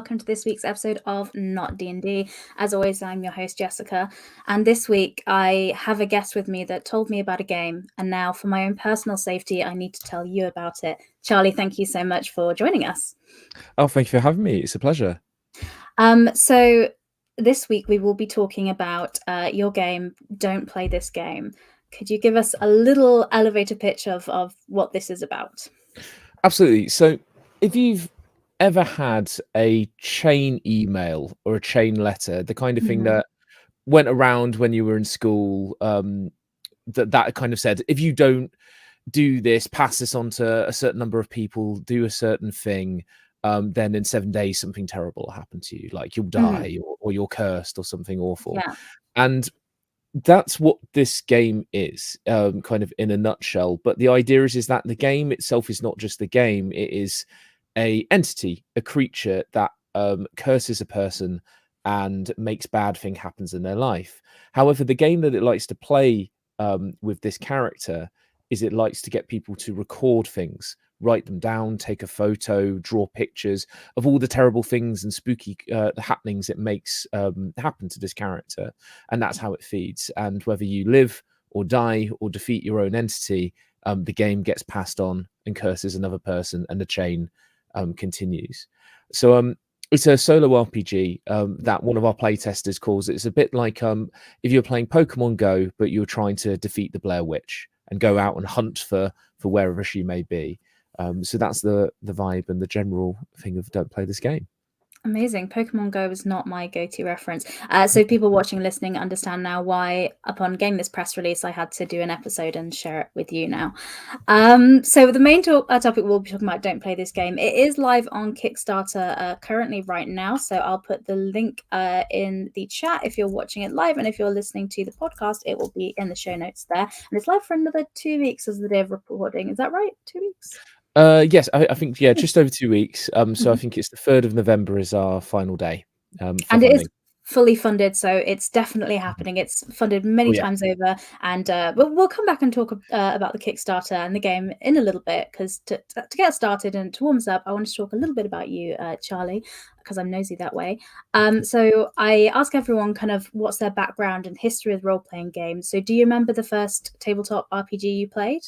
welcome to this week's episode of Not D&D. As always, I'm your host, Jessica, and this week I have a guest with me that told me about a game, and now for my own personal safety, I need to tell you about it. Charlie, thank you so much for joining us. Oh, thank you for having me. It's a pleasure. So this week we will be talking about your game, Don't Play This Game. Could you give us a little elevator pitch of what this is about? Absolutely. So if you've ever had a chain email or a chain letter, the kind of thing that went around when you were in school, that kind of said, if you don't do this, pass this on to a certain number of people, do a certain thing, then in 7 days something terrible will happen to you, like you'll die or you're cursed or something awful. Yeah. And that's what this game is, kind of in a nutshell. But the idea is that the game itself is not just the game; it is a entity, a creature that curses a person and makes bad thing happens in their life. However, the game that it likes to play with this character is it likes to get people to record things, write them down, take a photo, draw pictures of all the terrible things and spooky happenings it makes happen to this character. And that's how it feeds. And whether you live or die or defeat your own entity, the game gets passed on and curses another person, and the chain continues. So it's a solo RPG that one of our playtesters calls it's a bit like if you're playing Pokemon Go, but you're trying to defeat the Blair Witch and go out and hunt for wherever she may be. So that's the vibe and the general thing of Don't Play This Game. Amazing. Pokemon Go is not my go-to reference. So people watching, listening understand now why, upon getting this press release, I had to do an episode and share it with you now. So the main topic we'll be talking about, Don't Play This Game. It is live on Kickstarter currently right now. So I'll put the link in the chat if you're watching it live. And if you're listening to the podcast, it will be in the show notes there. And it's live for another 2 weeks as the day of recording. Is that right? 2 weeks? Yes, I think just over 2 weeks. So I think it's the 3rd of November is our final day. And it is fully funded, so it's definitely happening. It's funded many times over, and we'll come back and talk about the Kickstarter and the game in a little bit, because to get started and to warm us up, I want to talk a little bit about you, Charlie, because I'm nosy that way. So I ask everyone kind of what's their background and history with role-playing games. So do you remember the first tabletop RPG you played?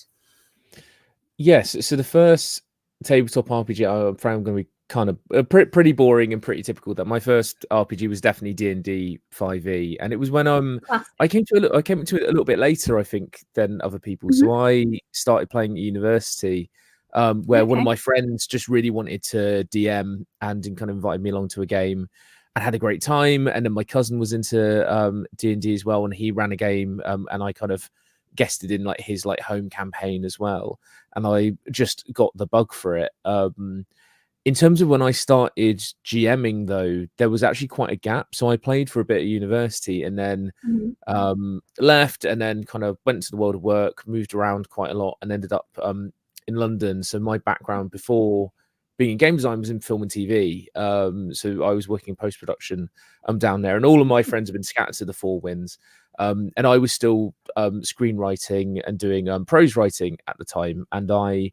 Yes, so the first tabletop RPG, I'm afraid I'm going to be kind of pretty boring and pretty typical. That my first RPG was definitely D&D 5e, and it was when I came to it a little bit later, I think, than other people. So I started playing at university, where one of my friends just really wanted to DM and kind of invited me along to a game, and had a great time. And then my cousin was into D&D as well, and he ran a game, and I kind of guested in like his home campaign as well, and I just got the bug for it. In terms of when I started GMing, though, there was actually quite a gap. So I played for a bit at university, and then left, and then kind of went to the world of work, moved around quite a lot, and ended up in London. So my background before being in game design was in film and TV. So I was working in post-production down there, and all of my friends have been scattered to the four winds. And I was still screenwriting and doing prose writing at the time. And I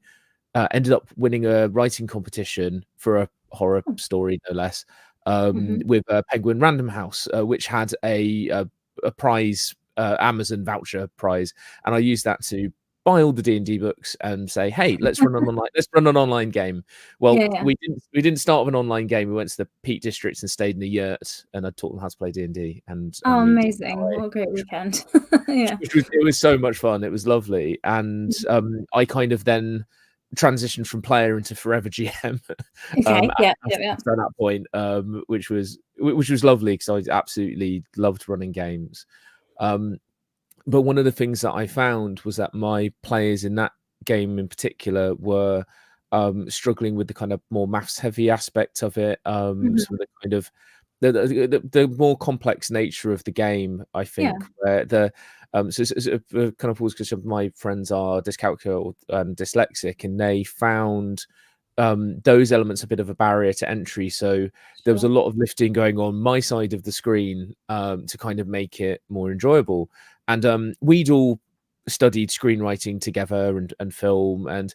ended up winning a writing competition for a horror story, no less, with Penguin Random House, which had a prize, Amazon voucher prize. And I used that to buy all the D&D books and say, hey, let's run an online game. Well, we didn't start with an online game. We went to the Peak District and stayed in the yurt, and I taught them how to play D&D. And amazing! What a great weekend! It was so much fun. It was lovely, and I kind of then transitioned from player into forever GM. At that point, which was lovely because I absolutely loved running games. But one of the things that I found was that my players in that game in particular were struggling with the kind of more maths heavy aspect of it. Some of the kind of the more complex nature of the game, I think, where the kind of because my friends are dyscalculic or dyslexic, and they found those elements a bit of a barrier to entry. So there was a lot of lifting going on my side of the screen to kind of make it more enjoyable. And we'd all studied screenwriting together and film, and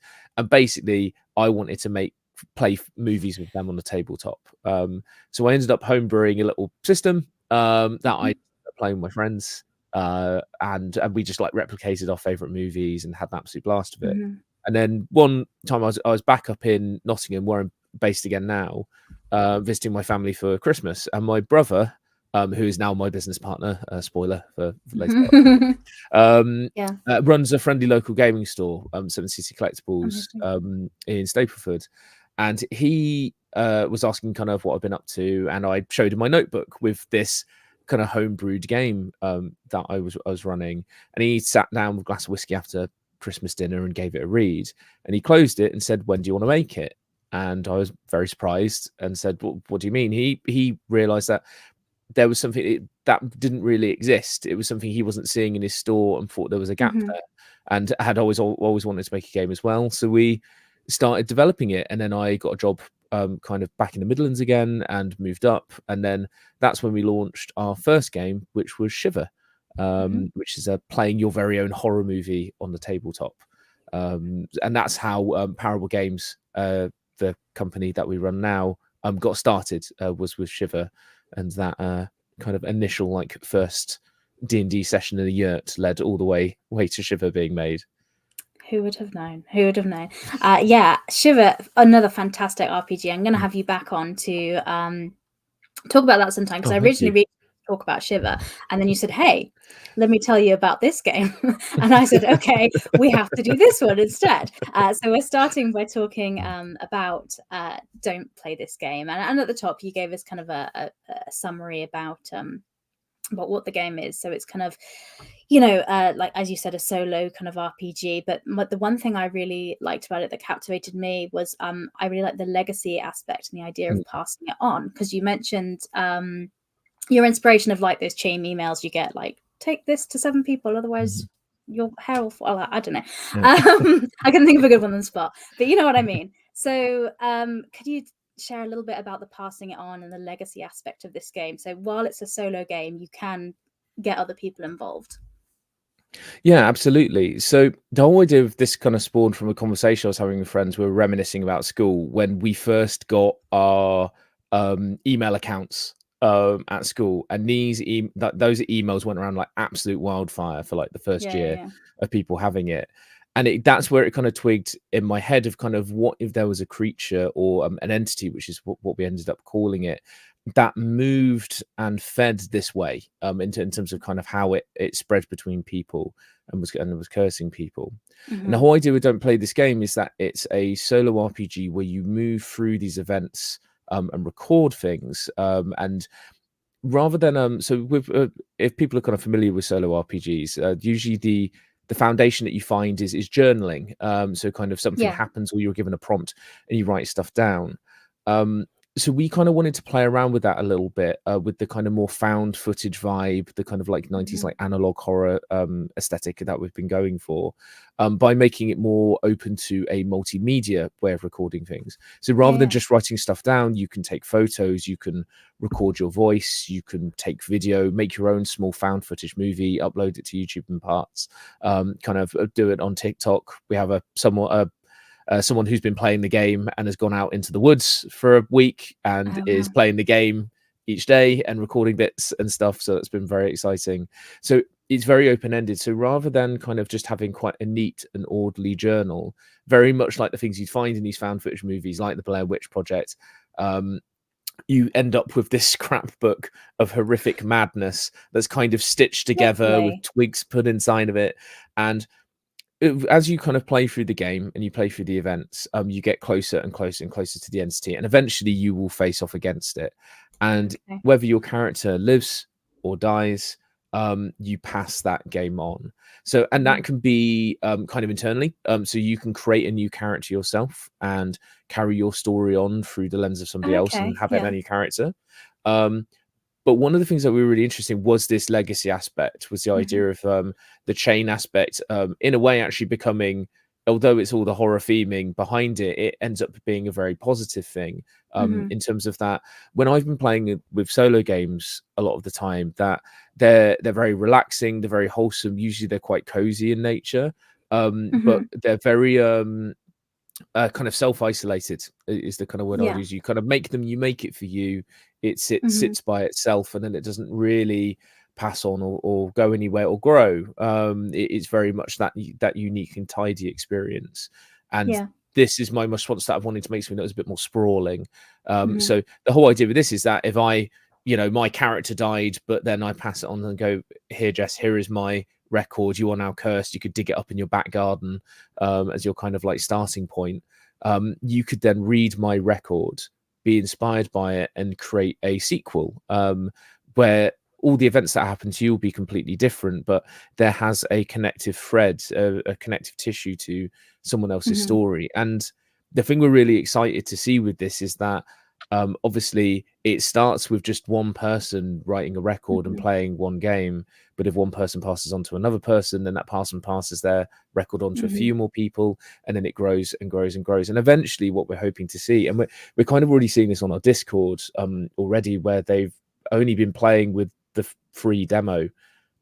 basically I wanted to make play movies with them on the tabletop. So I ended up homebrewing a little system that I playing with my friends, and we just like replicated our favorite movies and had an absolute blast of it. And then one time I was back up in Nottingham, where I'm based again now, visiting my family for Christmas, and my brother, who is now my business partner, spoiler for later, runs a friendly local gaming store, Seven City Collectibles, in Stapleford, and he was asking kind of what I've been up to, and I showed him my notebook with this kind of homebrewed game that I was running, and he sat down with a glass of whiskey after Christmas dinner and gave it a read, and he closed it and said, "When do you want to make it?" And I was very surprised and said, what do you mean? He realized that there was something that didn't really exist. It was something he wasn't seeing in his store and thought there was a gap there, and had always wanted to make a game as well. So we started developing it, and then I got a job kind of back in the Midlands again and moved up, and then that's when we launched our first game, which was Shiver, which is playing your very own horror movie on the tabletop. And that's how Parable Games, the company that we run now, got started, was with Shiver, and that kind of initial like first D&D session in a yurt led all the way to Shiver being made. Who would have known? Who would have known? Yeah, Shiver, another fantastic RPG. I'm going to have you back on to talk about that sometime, because I originally really talk about Shiver, and then you said, "Hey, let me tell you about this game," and I said, "Okay, we have to do this one instead." So we're starting by talking about Don't Play This Game, and at the top you gave us kind of a summary about what the game is. So it's kind of, like as you said, a solo kind of RPG. But the one thing I really liked about it that captivated me was I really like the legacy aspect and the idea of passing it on, because you mentioned your inspiration of like those chain emails you get, like, take this to 7 people, otherwise your hair will fall out. I don't know. I can think of a good one on the spot, but you know what I mean. So could you share a little bit about the passing it on and the legacy aspect of this game? So while it's a solo game, you can get other people involved. Yeah, absolutely. So the whole idea of this kind of spawned from a conversation I was having with friends. We were reminiscing about school when we first got our email accounts at school, and those emails went around like absolute wildfire for like the first year of people having it. And that's where it kind of twigged in my head of kind of what if there was a creature or an entity, which is what we ended up calling it, that moved and fed this way, in terms of kind of how it spread between people and was cursing people. And the whole idea with Don't Play This Game is that it's a solo RPG where you move through these events and record things, and rather than so with if people are kind of familiar with solo RPGs, usually the foundation that you find is journaling. So kind of something happens, or you're given a prompt and you write stuff down. So we kind of wanted to play around with that a little bit, with the kind of more found footage vibe, the kind of like 90s like analog horror aesthetic that we've been going for, by making it more open to a multimedia way of recording things. So rather than just writing stuff down, you can take photos, you can record your voice, you can take video, make your own small found footage movie, upload it to YouTube in parts, kind of do it on TikTok. We have someone who's been playing the game and has gone out into the woods for a week and is playing the game each day and recording bits and stuff. So it's been very exciting. So it's very open-ended. So rather than kind of just having quite a neat and orderly journal, very much like the things you'd find in these found footage movies, like the Blair Witch Project, you end up with this scrapbook of horrific madness that's kind of stitched together with twigs put inside of it. And as you kind of play through the game and you play through the events, you get closer and closer and closer to the entity, and eventually you will face off against it. And whether your character lives or dies, you pass that game on. So, and that can be kind of internally. So you can create a new character yourself and carry your story on through the lens of somebody else and have it any character. But one of the things that we were really interesting was this legacy aspect, was the idea of the chain aspect, in a way actually becoming, although it's all the horror theming behind it, it ends up being a very positive thing, in terms of that. When I've been playing with solo games a lot of the time, that they're very relaxing, they're very wholesome. Usually they're quite cozy in nature, but they're very kind of self-isolated is the kind of word I would Yeah. use. You kind of make them, you make it for you. It Mhm. sits by itself, and then it doesn't really pass on or go anywhere or grow. It's very much that unique and tidy experience. And Yeah. this is my response to that of wanting to make something that was a bit more sprawling. Mhm. So the whole idea with this is that if I, my character died, but then I pass it on and go, here, Jess, here is my record. You are now cursed. You could dig it up in your back garden as your kind of like starting point. You could then read my record, be inspired by it, and create a sequel where all the events that happen to you will be completely different, but there has a connective thread, a connective tissue to someone else's Mhm. story. And the thing we're really excited to see with this is that obviously it starts with just one person writing a record and Mhm. playing one game, but if one person passes on to another person, then that person passes their record on to a Mhm. few more people, and then it grows and grows and grows. And eventually what we're hoping to see, and we're kind of already seeing this on our Discord already, where they've only been playing with the free demo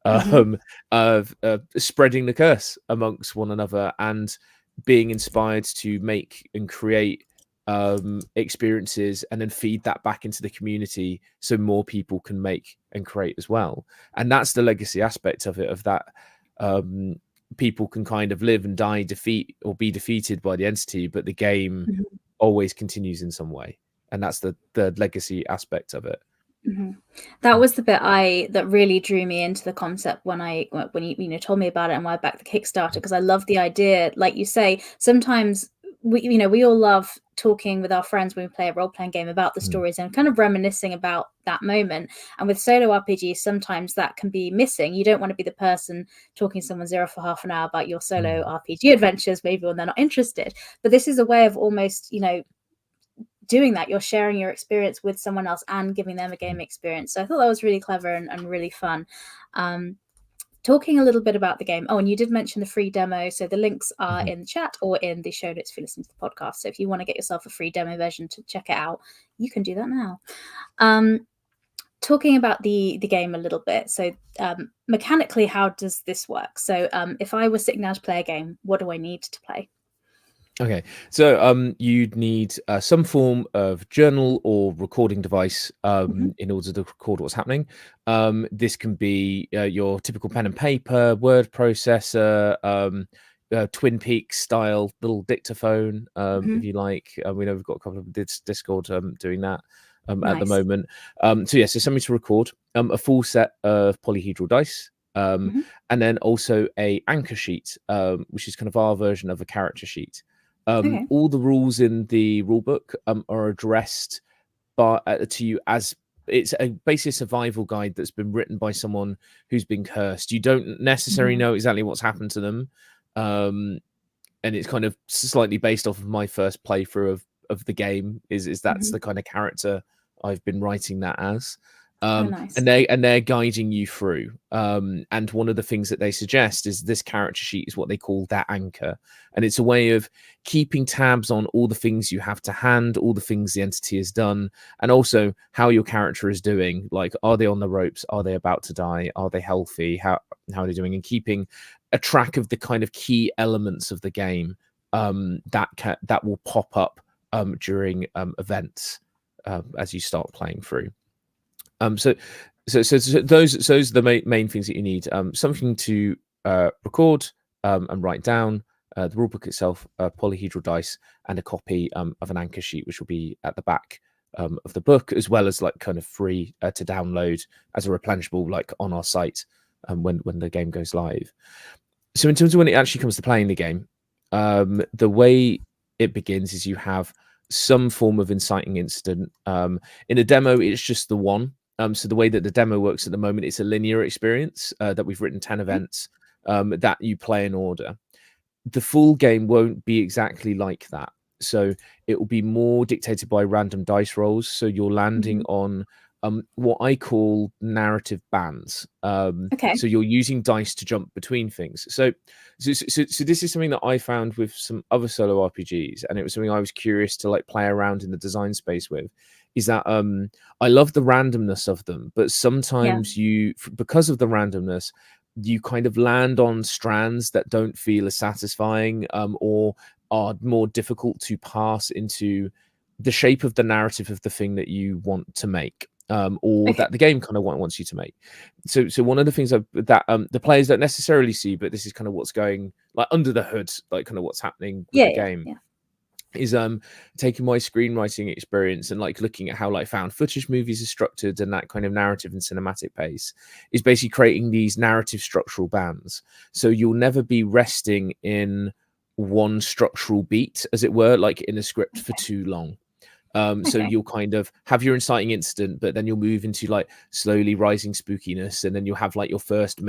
Mhm. of spreading the curse amongst one another and being inspired to make and create experiences and then feed that back into the community so more people can make and create as well. And that's the legacy aspect of it, of that people can kind of live and die, defeat or be defeated by the entity, but the game Mhm. always continues in some way. And that's the legacy aspect of it. Mhm. That was the bit that really drew me into the concept when you told me about it and why I backed the Kickstarter, because I love the idea. Like you say, sometimes we all love talking with our friends when we play a role playing game about the Mm. stories and kind of reminiscing about that moment. And with solo RPGs, sometimes that can be missing. You don't want to be the person talking to someone's ear for half an hour about your solo Mm. RPG adventures, maybe when they're not interested. But this is a way of almost, doing that. You're sharing your experience with someone else and giving them a game experience. So I thought that was really clever and really fun. Talking a little bit about the game. Oh, and you did mention the free demo. So the links are Mhm. in the chat or in the show notes if you listen to the podcast. So if you want to get yourself a free demo version to check it out, you can do that now. Talking about the game a little bit. So mechanically, how does this work? So if I was sitting down to play a game, what do I need to play? Okay, so you'd need some form of journal or recording device Mm-hmm. in order to record what's happening. This can be your typical pen and paper, word processor, Twin Peaks style little dictaphone, Mm-hmm. if you like. We know we've got a couple of Discord doing that at the Nice. moment. So something to record, a full set of polyhedral dice. Mm-hmm. And then also a anchor sheet, which is kind of our version of a character sheet. Okay. All the rules in the rule book are addressed to you as it's basically a survival guide that's been written by someone who's been cursed. You don't necessarily Mm-hmm. know exactly what's happened to them, and it's kind of slightly based off of my first playthrough of the game. Is that's Mm-hmm. the kind of character I've been writing that as. Oh, And nice. they're guiding you through. And one of the things that they suggest is this character sheet is what they call their anchor, and it's a way of keeping tabs on all the things you have to hand, all the things the entity has done, and also how your character is doing. Like, are they on the ropes? Are they about to die? Are they healthy? How are they doing? And keeping a track of the kind of key elements of the game that will pop up during events as you start playing through. So those are the main things that you need. Something to record and write down, the rulebook itself, polyhedral dice, and a copy of an anchor sheet, which will be at the back of the book, as well as like kind of free to download as a replenishable, like on our site when the game goes live. So in terms of when it actually comes to playing the game, the way it begins is you have some form of inciting incident. In a demo, it's just the one. So the way that the demo works at the moment, it's a linear experience that we've written 10 Okay. events that you play in order. The full game won't be exactly like that. So it will be more dictated by random dice rolls. So you're landing Mm-hmm. on what I call narrative bands. Okay. So you're using dice to jump between things. So this is something that I found with some other solo RPGs, and it was something I was curious to like play around in the design space with. Is that I love the randomness of them, but Yeah. sometimes because of the randomness, you kind of land on strands that don't feel as satisfying, or are more difficult to pass into the shape of the narrative of the thing that you want to make, or Okay. that the game kind of wants you to make. So one of the things that the players don't necessarily see, but this is kind of what's going like under the hood, like kind of what's happening with the Yeah, yeah, game, yeah. is taking my screenwriting experience and like looking at how like found footage movies are structured and that kind of narrative and cinematic pace, is basically creating these narrative structural bands. So you'll never be resting in one structural beat, as it were, like in a script for Okay. too long. So Okay. you'll kind of have your inciting incident, but then you'll move into like slowly rising spookiness, and then you'll have like your first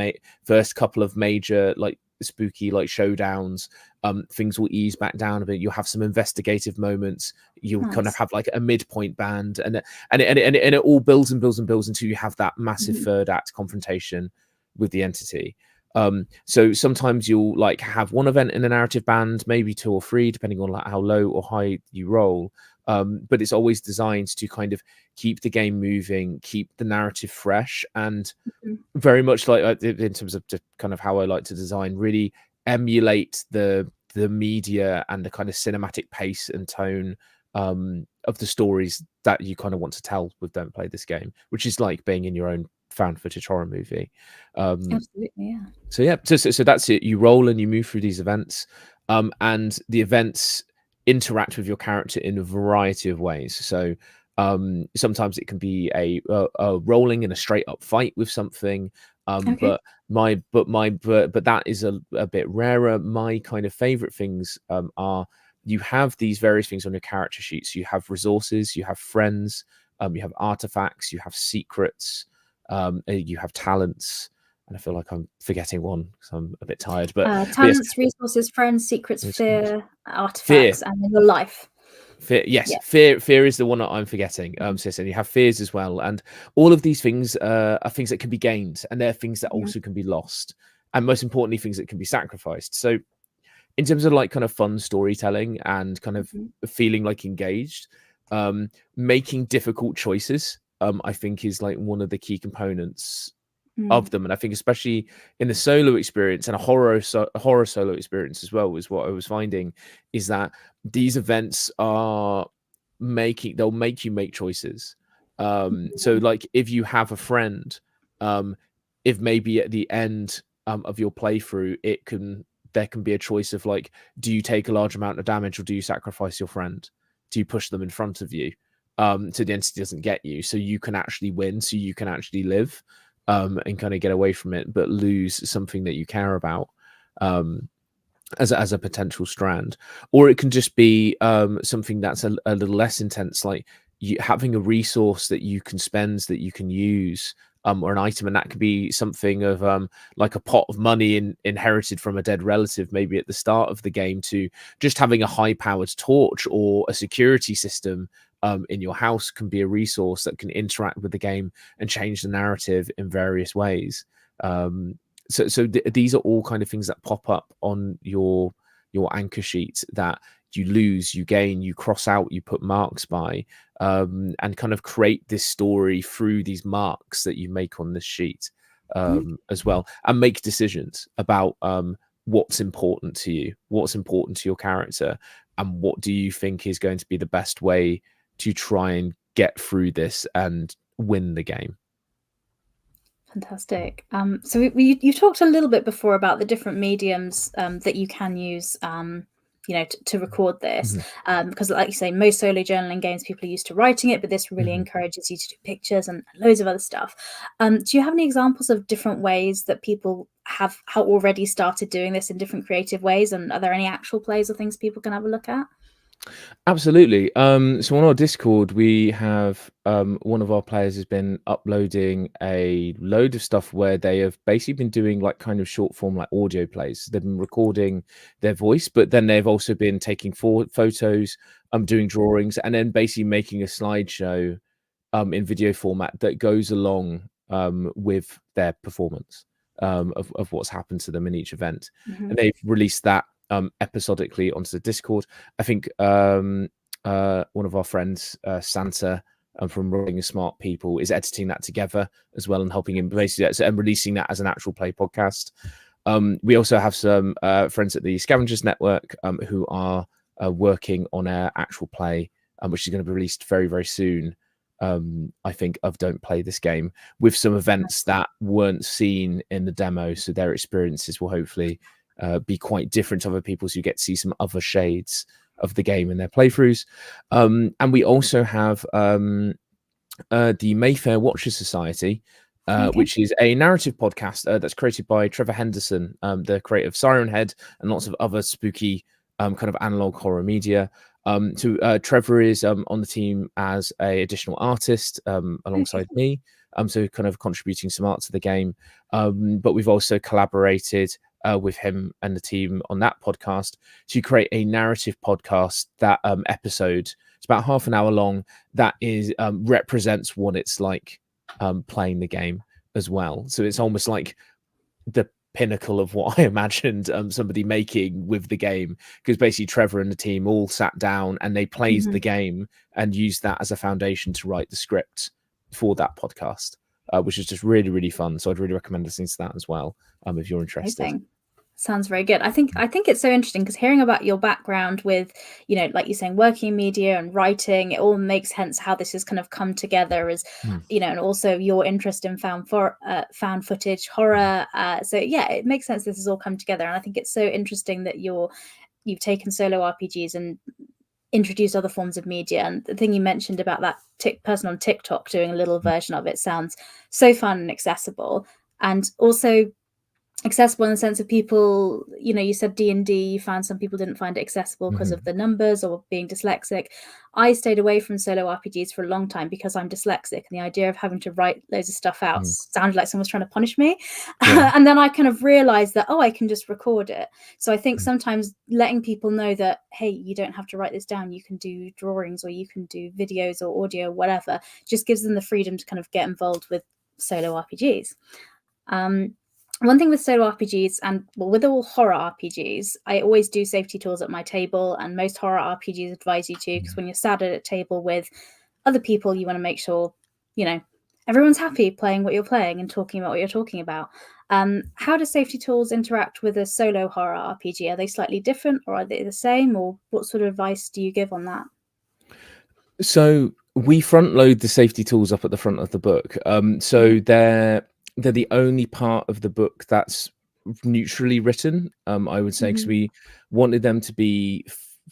couple of major like spooky like showdowns. Things will ease back down a bit. You'll have some investigative moments. You'll kind of Nice. have like a midpoint band, and it all builds and builds and builds until you have that massive Mhm. third act confrontation with the entity. So sometimes you'll like have one event in a narrative band, maybe two or three, depending on like how low or high you roll. But it's always designed to kind of keep the game moving, keep the narrative fresh, and Mhm. very much like in terms of just kind of how I like to design, really emulate the media and the kind of cinematic pace and tone of the stories that you kind of want to tell with Don't Play This Game, which is like being in your own found footage horror movie. Absolutely, yeah. So yeah, so that's it. You roll and you move through these events, and the events interact with your character in a variety of ways. So sometimes it can be a rolling in a straight up fight with something, Okay. but that is a bit rarer. My kind of favorite things are, you have these various things on your character sheets. You have resources, you have friends, you have artifacts, you have secrets, you have talents. And I feel like I'm forgetting one because I'm a bit tired. But yes, Talents, resources, friends, secrets, fear, fear, artifacts, and then your life. yes, Yeah. fear is the one that I'm forgetting. Mhm. Sis, and you have fears as well, and all of these things are things that can be gained, and they're things that Mhm. also can be lost, and most importantly, things that can be sacrificed. So in terms of like kind of fun storytelling and kind of Mhm. feeling like engaged, making difficult choices, I think is like one of the key components of Mm. them. And I think especially in the solo experience and a horror solo experience as well, is what I was finding, is that these events are they'll make you make choices. So Mhm. like if you have a friend, um if maybe at the end of your playthrough there can be a choice of like, do you take a large amount of damage or do you sacrifice your friend? Do you push them in front of you so the entity doesn't get you, so you can actually win, so you can actually live, and kind of get away from it, but lose something that you care about, as a potential strand. Or it can just be something that's a little less intense, like you having a resource that you can spend, that you can use, or an item, and that could be something of like a pot of money inherited from a dead relative, maybe at the start of the game, to just having a high powered torch or a security system in your house can be a resource that can interact with the game and change the narrative in various ways. These are all kind of things that pop up on your anchor sheet that you lose, you gain, you cross out, you put marks by, and kind of create this story through these marks that you make on this sheet, as well, and make decisions about what's important to you, what's important to your character, and what do you think is going to be the best way to try and get through this and win the game. Fantastic. So you talked a little bit before about the different mediums that you can use, to record this. Mhm, Because, like you say, most solo journaling games people are used to writing it, but this really mhm. encourages you to do pictures and loads of other stuff. Do you have any examples of different ways that people have already started doing this in different creative ways? And are there any actual plays or things people can have a look at? Absolutely. So on our Discord, we have one of our players has been uploading a load of stuff where they have basically been doing like kind of short form like audio plays. They've been recording their voice, but then they've also been taking photos, doing drawings, and then basically making a slideshow in video format that goes along with their performance of what's happened to them in each event. Hmm. And they've released that episodically onto the Discord. I think one of our friends, Santa, from Rolling Smart People, is editing that together as well and helping him basically and releasing that as an actual play podcast. We also have some friends at the Scavengers Network who are working on our actual play, which is going to be released very, very soon. I think of Don't Play This Game, with some events that weren't seen in the demo, so their experiences will hopefully be quite different to other people's. You get to see some other shades of the game in their playthroughs. And we also have the Mayfair Watchers Society, which is a narrative podcast that's created by Trevor Henderson, the creator of Siren Head and lots of other spooky kind of analog horror media. Trevor is on the team as a additional artist alongside me, so kind of contributing some art to the game. But we've also collaborated with him and the team on that podcast to create a narrative podcast. That episode, it's about half an hour long, that is represents what it's like playing the game as well. So it's almost like the pinnacle of what I imagined somebody making with the game, because basically Trevor and the team all sat down and they played the game and used that as a foundation to write the script for that podcast, which is just really, really fun. So I'd really recommend listening to that as well, if you're interested. Amazing. Sounds very good. I think it's so interesting because hearing about your background with, you know, like you're saying, working in media and writing, it all makes sense how this has kind of come together as, you know, and also your interest in found footage horror. So yeah, it makes sense this has all come together. And I think it's so interesting that you've taken solo RPGs and introduced other forms of media. And the thing you mentioned about that person on TikTok doing a little version of it sounds so fun and accessible. And also accessible in the sense of people, you know, you said D&D, you found some people didn't find it accessible because of the numbers or being dyslexic. I stayed away from solo RPGs for a long time because I'm dyslexic, and the idea of having to write loads of stuff out sounded like someone was trying to punish me. And then I kind of realized that, I can just record it. So I think sometimes letting people know that, hey, you don't have to write this down, you can do drawings or you can do videos or audio, whatever, just gives them the freedom to kind of get involved with solo RPGs. One thing with solo RPGs and with all horror RPGs, I always do safety tools at my table, and most horror RPGs advise you to, because when you're sat at a table with other people, you want to make sure, you know, everyone's happy playing what you're playing and talking about what you're talking about. How do safety tools interact with a solo horror RPG? Are they slightly different, or are they the same, or what sort of advice do you give on that? So we front load the safety tools up at the front of the book. So they're the only part of the book that's neutrally written, I would say, because we wanted them to be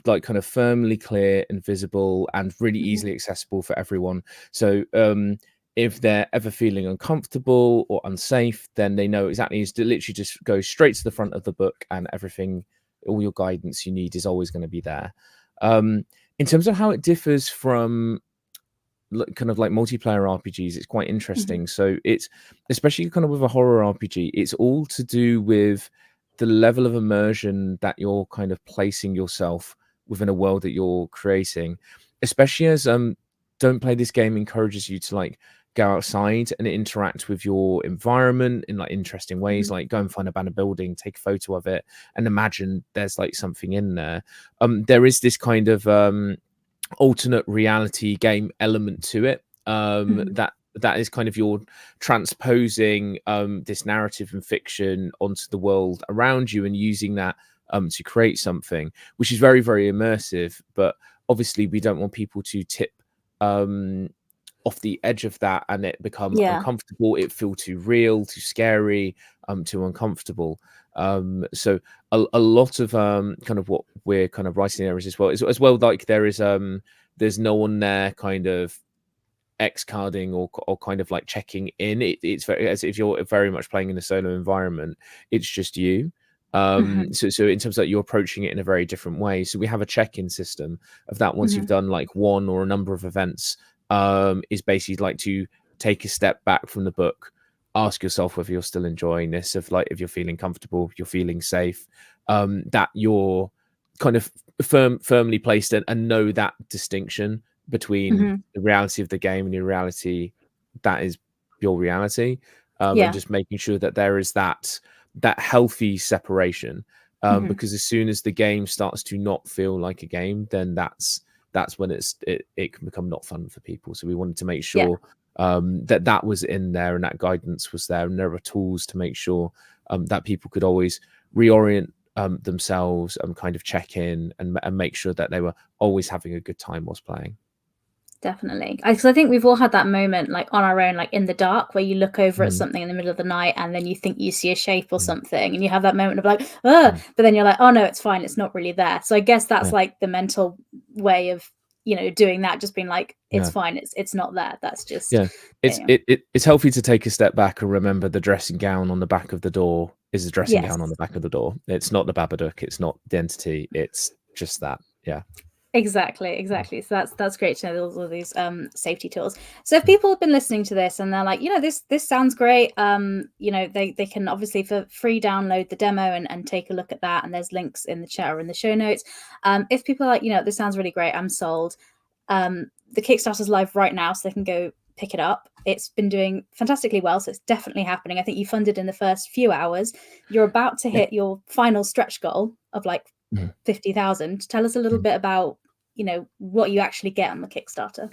like kind of firmly clear and visible and really easily accessible for everyone. So if they're ever feeling uncomfortable or unsafe, then they know exactly, is to literally just go straight to the front of the book, and everything, all your guidance you need is always going to be there. In terms of how it differs from kind of like multiplayer RPGs, it's quite interesting. So it's, especially kind of with a horror RPG, it's all to do with the level of immersion that you're kind of placing yourself within a world that you're creating, especially as Don't Play This Game encourages you to like go outside and interact with your environment in like interesting ways, like go and find a abandoned building, take a photo of it, and imagine there's like something in there. There is this kind of alternate reality game element to it, that is kind of you're transposing this narrative and fiction onto the world around you and using that to create something, which is very, very immersive. But obviously we don't want people to tip off the edge of that and it become uncomfortable, it feel too real, too scary, too uncomfortable. So a lot of kind of what we're kind of writing there is as well like there's no one there kind of X carding or kind of like checking in. It's very, as if you're very much playing in a solo environment, it's just you. So in terms of like, you're approaching it in a very different way. So we have a check-in system of that once you've done like one or a number of events, is basically like to take a step back from the book, ask yourself whether you're still enjoying this, if like if you're feeling comfortable, you're feeling safe, that you're kind of firmly placed in, and know that distinction between the reality of the game and your reality that is your reality, and just making sure that there is that healthy separation, because as soon as the game starts to not feel like a game, then that's when it can become not fun for people. So we wanted to make sure that was in there and that guidance was there, and there are tools to make sure that people could always reorient themselves and kind of check in and make sure that they were always having a good time whilst playing. Definitely, because I think we've all had that moment, like on our own, like in the dark, where you look over at something in the middle of the night, and then you think you see a shape or something, and you have that moment of like, but then you're like, oh no, it's fine, it's not really there. So I guess that's like the mental way of doing that, just being like, it's fine, it's not there. That's just it's healthy to take a step back and remember the dressing gown on the back of the door is a dressing gown on the back of the door. It's not the Babadook, it's not the entity, it's just that. Exactly. So that's great to know all these safety tools. So if people have been listening to this and they're like, this sounds great, they can obviously for free download the demo and take a look at that, and there's links in the chat or in the show notes. If people are like, this sounds really great, I'm sold, the Kickstarter's live right now, so they can go pick it up. It's been doing fantastically well, so it's definitely happening. I think you funded in the first few hours. You're about to hit your final stretch goal of like 50,000. Tell us a little bit about what you actually get on the Kickstarter.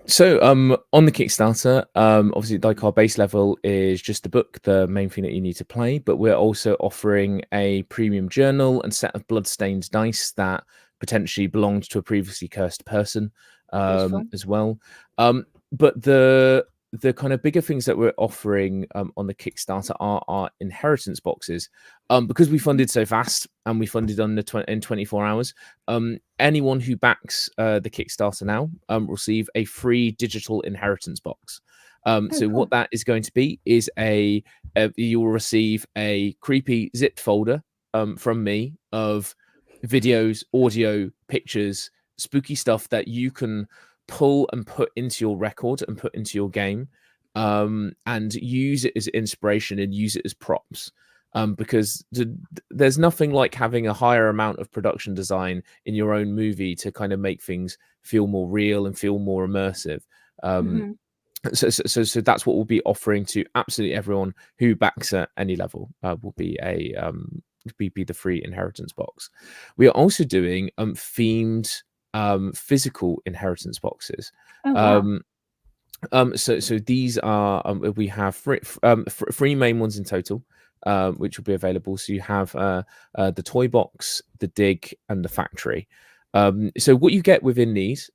So on the Kickstarter, obviously like our base level is just the book, the main thing that you need to play, but we're also offering a premium journal and set of blood-stained dice that potentially belonged to a previously cursed person as well. But the kind of bigger things that we're offering on the Kickstarter are our inheritance boxes. Because we funded so fast and we funded in 24 hours, anyone who backs the Kickstarter now will receive a free digital inheritance box. Cool. What that is going to be is you will receive a creepy zip folder from me of videos, audio, pictures, spooky stuff that you can pull and put into your record and put into your game, and use it as inspiration and use it as props, because there's nothing like having a higher amount of production design in your own movie to kind of make things feel more real and feel more immersive. So that's what we'll be offering to absolutely everyone who backs at any level. Will be the free inheritance box. We are also doing themed physical inheritance boxes. So these are we have three main ones in total, which will be available. So you have the toy box, the dig, and the factory. So what you get within these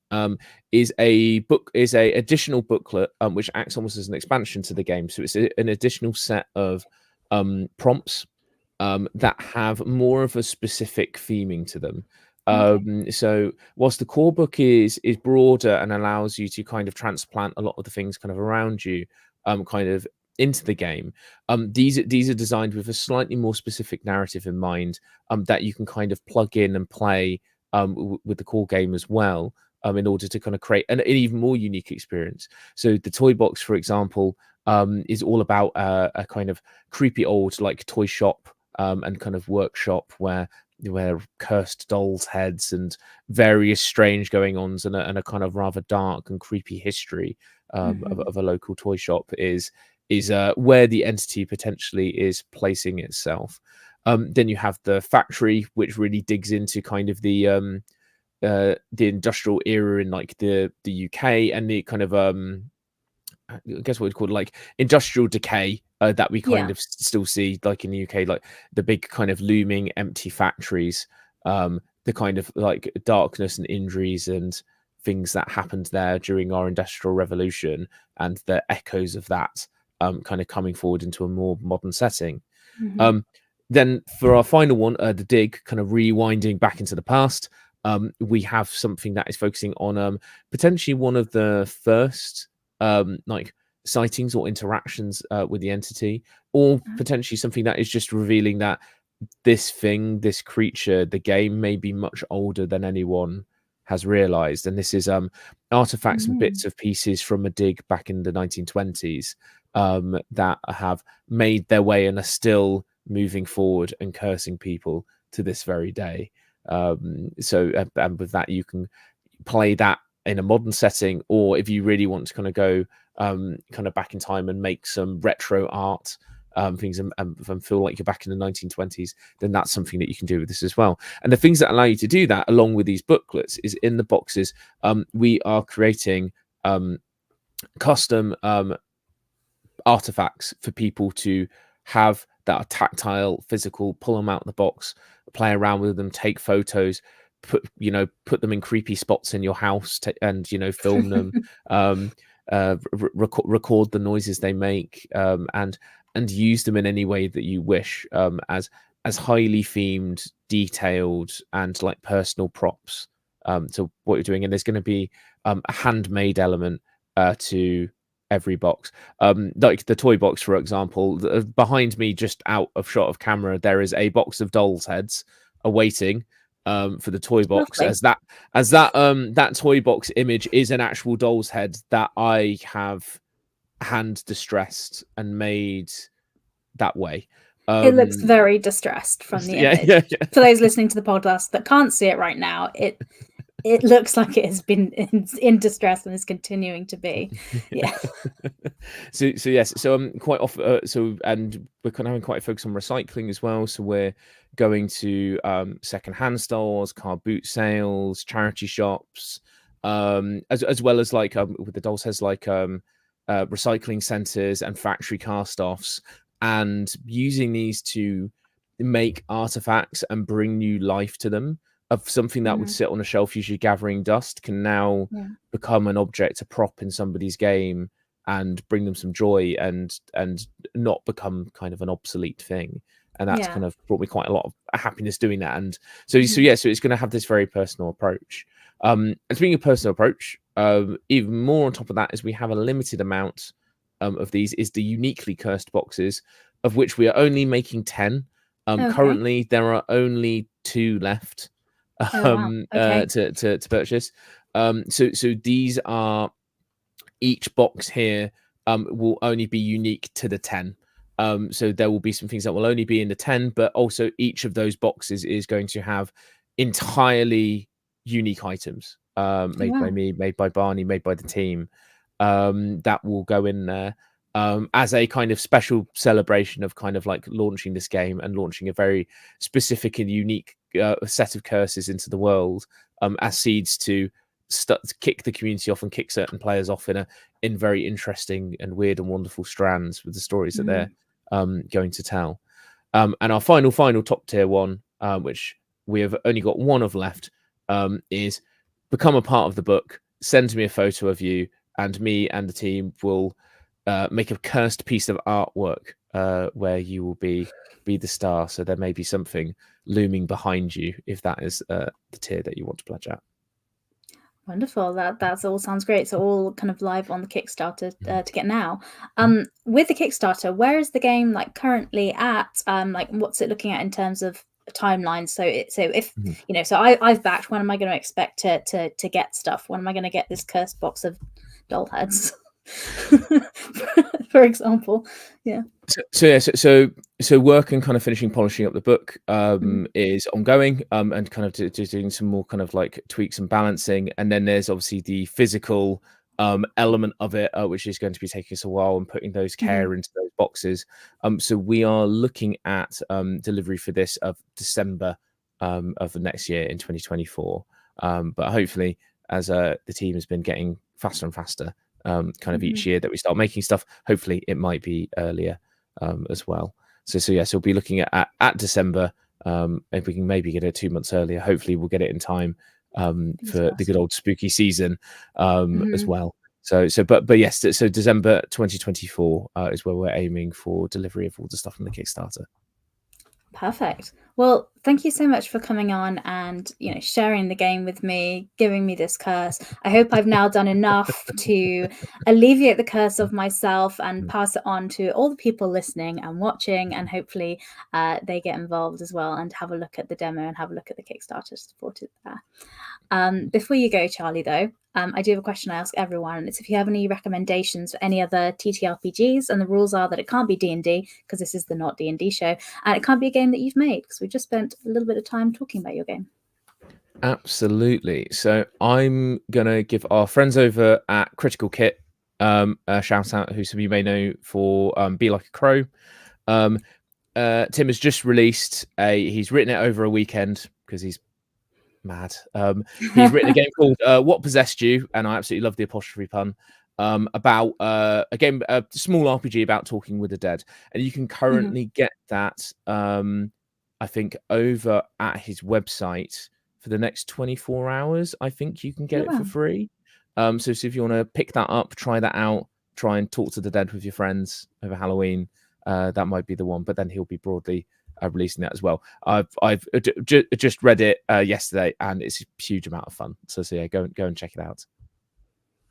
is a additional booklet, which acts almost as an expansion to the game. So it's an additional set of prompts that have more of a specific theming to them. So whilst the core book is broader and allows you to kind of transplant a lot of the things kind of around you kind of into the game, these are designed with a slightly more specific narrative in mind, that you can kind of plug in and play with the core game as well, in order to kind of create an even more unique experience. So the toy box, for example, is all about a kind of creepy old like toy shop and kind of workshop where cursed dolls' heads and various strange going-ons and a kind of rather dark and creepy history of a local toy shop is where the entity potentially is placing itself. Then you have the factory, which really digs into kind of the industrial era in like the UK and the kind of I guess what we'd call like industrial decay that we kind of still see like in the UK, like the big kind of looming empty factories, the kind of like darkness and injuries and things that happened there during our industrial revolution and the echoes of that kind of coming forward into a more modern setting. Then for our final one, the dig, kind of rewinding back into the past, we have something that is focusing on potentially one of the first like sightings or interactions with the entity, or potentially something that is just revealing that this creature, the game, may be much older than anyone has realized. And this is artifacts and bits of pieces from a dig back in the 1920s that have made their way and are still moving forward and cursing people to this very day. And with that, you can play that in a modern setting, or if you really want to kind of go kind of back in time and make some retro art things and feel like you're back in the 1920s, then that's something that you can do with this as well. And the things that allow you to do that along with these booklets is in the boxes we are creating custom artifacts for people to have that are tactile, physical. Pull them out of the box, play around with them, take photos, put them in creepy spots in your house, and film them, record the noises they make, and use them in any way that you wish, as highly themed, detailed, and like personal props to what you're doing. And there's going to be a handmade element to every box. Like the toy box, for example, behind me, just out of shot of camera, there is a box of dolls' heads awaiting for the toy box. Lovely. That toy box image is an actual doll's head that I have hand distressed and made that way. It looks very distressed from the image. Yeah. For those listening to the podcast that can't see it right now, it looks like it has been in distress and is continuing to be. Yeah. So yes. So quite often. And we're kind of having quite a focus on recycling as well. So we're going to second-hand stores, car boot sales, charity shops, as well as like with the dolls heads, like recycling centers and factory cast offs, and using these to make artifacts and bring new life to them. Of something that would sit on a shelf, usually gathering dust, can now become an object, a prop in somebody's game, and bring them some joy, and not become kind of an obsolete thing. And that's kind of brought me quite a lot of happiness doing that. And so it's going to have this very personal approach. And speaking of personal approach, even more on top of that is we have a limited amount of these, is the uniquely cursed boxes, of which we are only making 10. Currently, there are only 2 left. To purchase. So these are, each box here will only be unique to the 10. So there will be some things that will only be in the 10, but also each of those boxes is going to have entirely unique items made by me, made by Barney, made by the team, that will go in there as a kind of special celebration of kind of like launching this game and launching a very specific and unique set of curses into the world, as seeds to kick the community off and kick certain players off in very interesting and weird and wonderful strands with the stories that they're going to tell. And our final top tier one, which we have only got one of left, is become a part of the book. Send me a photo of you, and me and the team will make a cursed piece of artwork where you will be the star. So there may be something looming behind you, if that is the tier that you want to pledge at. Wonderful. That's all sounds great. So all kind of live on the Kickstarter to get now. With the Kickstarter, where is the game like currently at? Like what's it looking at in terms of timelines? So if so I've backed. When am I going to expect to get stuff? When am I going to get this cursed box of doll heads? For example, so work and kind of finishing polishing up the book is ongoing, and kind of doing some more kind of like tweaks and balancing. And then there's obviously the physical element of it, which is going to be taking us a while, and putting those care into those boxes. So we are looking at delivery for this of December of the next year in 2024. But hopefully, as the team has been getting faster and faster kind of each year that we start making stuff, hopefully it might be earlier as well. So we'll be looking at December. If we can maybe get it 2 months earlier, hopefully we'll get it in time for the good old spooky season as well. But yes, so December 2024 is where we're aiming for delivery of all the stuff from the Kickstarter. Perfect. Well, thank you so much for coming on and sharing the game with me, giving me this curse. I hope I've now done enough to alleviate the curse of myself and pass it on to all the people listening and watching, and hopefully they get involved as well and have a look at the demo and have a look at the Kickstarter to support it there. Before you go, Charlie, though, I do have a question I ask everyone, and it's if you have any recommendations for any other TTRPGs, and the rules are that it can't be D&D because this is the Not D&D show, and it can't be a game that you've made because we just spent a little bit of time talking about your game. Absolutely. So I'm gonna give our friends over at Critical Kit a shout out, who some of you may know for Be Like a Crow. Tim has just released he's written it over a weekend because he's mad. He's written a game called What Possessed You, and I absolutely love the apostrophe pun. about again a small RPG about talking with the dead, and you can currently get that I think over at his website for the next 24 hours. I think you can get it for free. So if you want to pick that up, try that out, try and talk to the dead with your friends over Halloween, that might be the one. But then he'll be broadly releasing that as well. I've just read it yesterday, and it's a huge amount of fun. So yeah, go and check it out.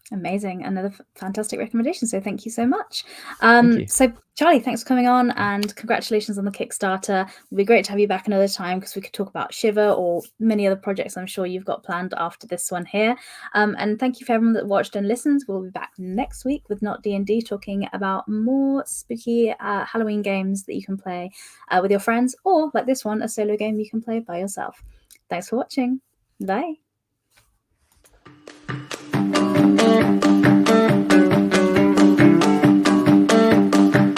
Amazing. Another fantastic recommendation. So thank you so much. Thank you. So Charlie, thanks for coming on, and congratulations on the Kickstarter. It'll be great to have you back another time because we could talk about Shiver or many other projects I'm sure you've got planned after this one here. And thank you for everyone that watched and listened. We'll be back next week with Not D&D, talking about more spooky Halloween games that you can play with your friends, or like this one, a solo game you can play by yourself. Thanks for watching. Bye.